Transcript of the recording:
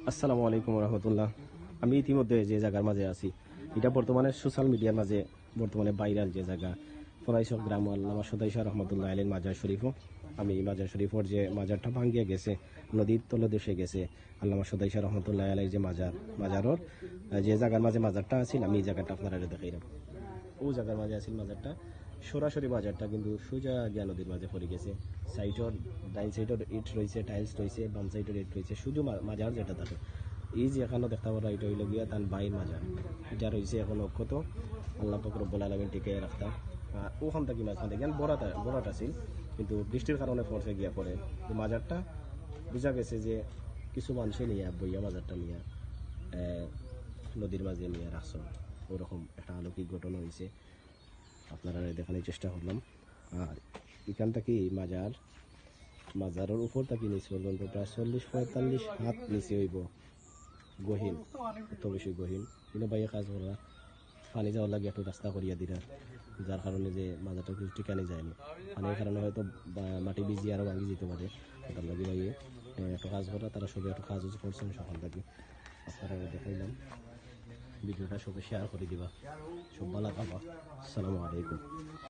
আসসালামু আলাইকুম রহমতুল্লাহ। আমি ইতিমধ্যে যে জায়গার মাঝে আছি এটা বর্তমানে সোশ্যাল মিডিয়ার মাঝে বর্তমানে ভাইরাল যে জায়গা ফরাইশক গ্রাম আল্লামা সদাইশা রহমতুল্লাহ আলীর মাজার শরীফও। আমি মাজার শরীফর যে মাজারটা ভাঙ্গিয়ে গেছে, নদীর তলদেশে গেছে, আল্লামা সদাইশা রহমতুল্লাহ আলীর যে মাজারর যে জায়গার মাঝে মাজারটা আছিল, আমি এই জায়গাটা আপনারা দেখাইলাম। ও জায়গার মাঝে আছিল মাজারটা, সরাসরি বাজারটা কিন্তু সোজা গিয়া নদীর মাঝে পড়ে গেছে। সাইডর ডাইন সাইডর ইট রয়েছে, টাইলস রয়েছে, বাম সাইডের ইট রয়েছে, শুধু মাজার যেটা থাকে এই যে এখানে দেখতে পারা এটা হইল গিয়া তার বাইর মাজার। এটা রয়েছে এখন অক্ষত, আল্লাহ পাক রব্বুল আলামিন টিকে রাখতা। ওখান থেকে মাঝখান থেকে বড়াটা আছিল, কিন্তু বৃষ্টির কারণে পড়ছে গিয়া পরে মাজারটা বোঝা গেছে যে কিছু মানুষে নিয়ে বইয়া মাজারটা নিয়ে নদীর মাঝে নিয়ে রাখছো। ওরকম একটা অলৌকিক ঘটনা হয়েছে, আপনারা দেখানোর চেষ্টা করলাম। আর এখান থেকে মাজারের উপর থেকে নিচে পর্যন্ত প্রায় 40-45 হাত নিচে হইব, গহীন, এত বেশি গহীন। কিন্তু বাইরে কাজ করা পানি যাওয়ার লাগে একটু রাস্তা করিয়া দিরা, যার কারণে যে মাজারটা কিছু ঠিকানে যায়নি। পানির কারণে হয়তো মাটি ভিজিয়ে আরও ভাঙি যেতে পারে, ওটার লাগে বাইরে একটু কাজ করা, তারা সবাই একটু কাজ করছেন সকাল থেকে। আপনারা দেখাইলাম, ভিডিওটা সবাই শেয়ার করে দিবা, সব ভালো থাকবা। আসসালামু আলাইকুম।